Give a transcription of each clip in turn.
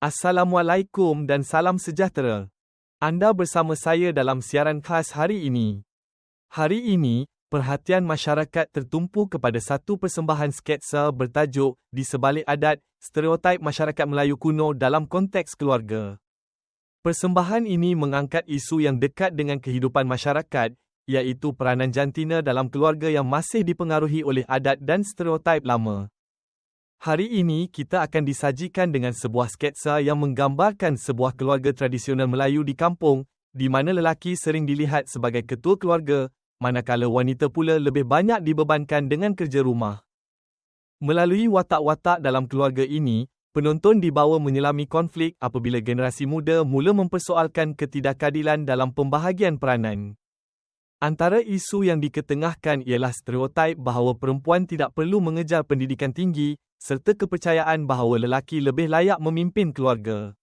Assalamualaikum dan salam sejahtera. Anda bersama saya dalam siaran khas hari ini. Hari ini, perhatian masyarakat tertumpu kepada satu persembahan sketsa bertajuk Di Sebalik Adat, Stereotip Masyarakat Melayu Kuno dalam Konteks Keluarga. Persembahan ini mengangkat isu yang dekat dengan kehidupan masyarakat, iaitu peranan jantina dalam keluarga yang masih dipengaruhi oleh adat dan stereotip lama. Hari ini kita akan disajikan dengan sebuah sketsa yang menggambarkan sebuah keluarga tradisional Melayu di kampung, di mana lelaki sering dilihat sebagai ketua keluarga, manakala wanita pula lebih banyak dibebankan dengan kerja rumah. Melalui watak-watak dalam keluarga ini, penonton dibawa menyelami konflik apabila generasi muda mula mempersoalkan ketidakadilan dalam pembahagian peranan. Antara isu yang diketengahkan ialah stereotip bahawa perempuan tidak perlu mengejar pendidikan tinggi, serta kepercayaan bahawa lelaki lebih layak memimpin keluarga.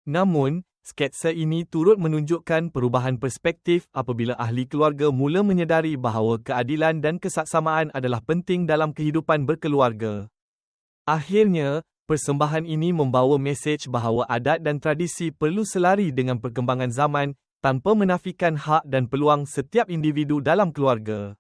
Namun, sketsa ini turut menunjukkan perubahan perspektif apabila ahli keluarga mula menyedari bahawa keadilan dan kesaksamaan adalah penting dalam kehidupan berkeluarga. Akhirnya, persembahan ini membawa mesej bahawa adat dan tradisi perlu selari dengan perkembangan zaman tanpa menafikan hak dan peluang setiap individu dalam keluarga.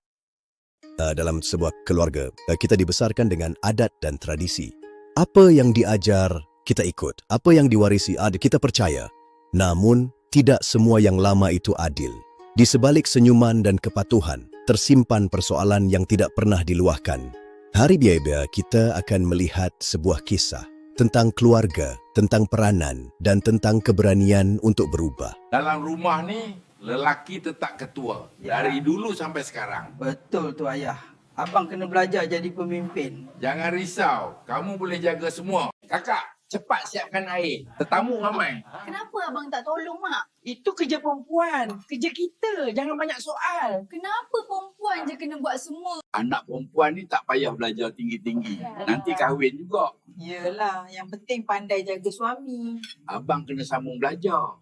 Dalam sebuah keluarga, kita dibesarkan dengan adat dan tradisi. Apa yang diajar, kita ikut. Apa yang diwarisi, kita percaya. Namun, tidak semua yang lama itu adil. Di sebalik senyuman dan kepatuhan, tersimpan persoalan yang tidak pernah diluahkan. Hari biaya kita akan melihat sebuah kisah tentang keluarga, tentang peranan, dan tentang keberanian untuk berubah. Dalam rumah ni, lelaki tetap ketua. Dari dulu sampai sekarang. Betul tu ayah. Abang kena belajar jadi pemimpin. Jangan risau. Kamu boleh jaga semua. Kakak, cepat siapkan air. Tetamu ramai. Kenapa abang tak tolong, Mak? Itu kerja perempuan. Kerja kita. Jangan banyak soal. Kenapa perempuan je kena buat semua? Anak perempuan ni tak payah belajar tinggi-tinggi. Nanti kahwin juga. Yelah, yang penting pandai jaga suami. Abang kena sambung belajar.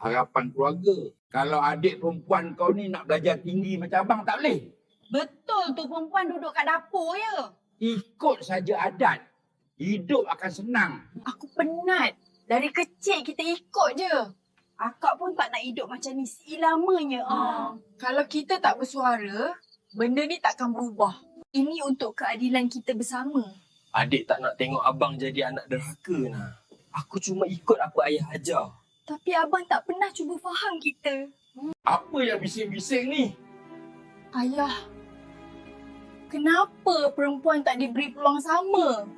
Harapan keluarga. Kalau adik perempuan kau ni nak belajar tinggi macam abang tak boleh. Betul tu, perempuan duduk kat dapur je. Ikut saja adat. Hidup akan senang. Aku penat. Dari kecil kita ikut je. Akak pun tak nak hidup macam ni selamanya. Kalau kita tak bersuara, benda ni takkan berubah. Ini untuk keadilan kita bersama. Adik tak nak tengok abang jadi anak derhaka nah. Aku cuma ikut apa ayah ajar. Tapi abang tak pernah cuba faham kita. Apa yang bising-bising ni? Ayah, kenapa perempuan tak diberi peluang sama?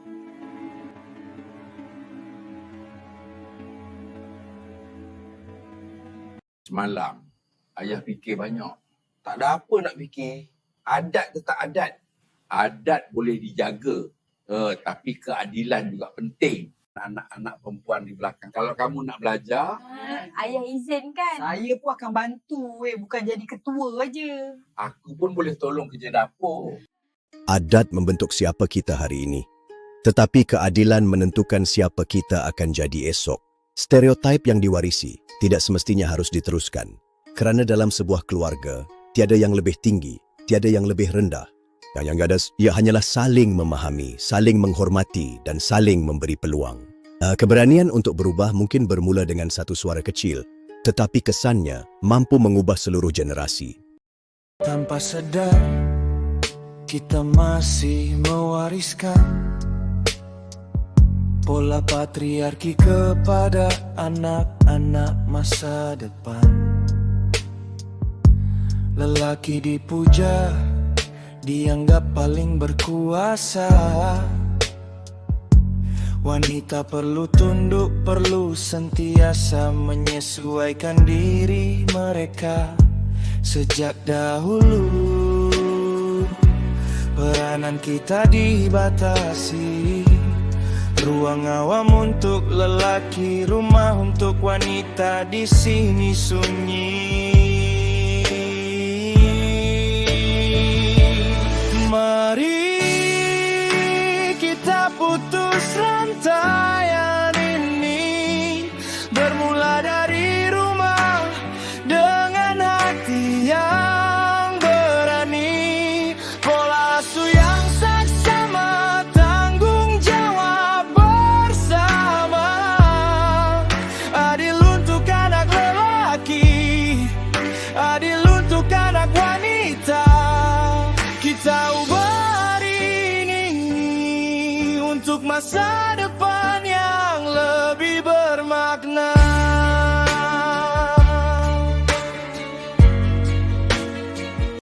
Semalam, ayah fikir banyak. Tak ada apa nak fikir. Adat tetap adat. Adat boleh dijaga. Tapi keadilan juga penting. Anak-anak perempuan di belakang. Kalau kamu nak belajar, Ayah izinkan. Saya pun akan bantu. Bukan jadi ketua aja. aku pun boleh tolong kerja dapur. Adat membentuk siapa kita hari ini. Tetapi keadilan menentukan siapa kita akan jadi esok. Stereotip yang diwarisi tidak semestinya harus diteruskan. Kerana dalam sebuah keluarga, tiada yang lebih tinggi, tiada yang lebih rendah. Yang ada, ia hanyalah saling memahami, saling menghormati dan saling memberi peluang. Keberanian untuk berubah mungkin bermula dengan satu suara kecil, tetapi kesannya mampu mengubah seluruh generasi. Tanpa sadar, kita masih mewariskan pola patriarki kepada anak-anak masa depan. Lelaki dipuja, dianggap paling berkuasa. Wanita perlu tunduk, perlu sentiasa menyesuaikan diri mereka. Sejak dahulu, peranan kita dibatasi. Ruang awam untuk lelaki, rumah untuk wanita, di sini sunyi. Mari kita putus rantaian ini, bermula dari rumah dengan hati yang berani, pola asuh yang saksama, tanggung jawab bersama. untuk masa depan yang lebih bermakna.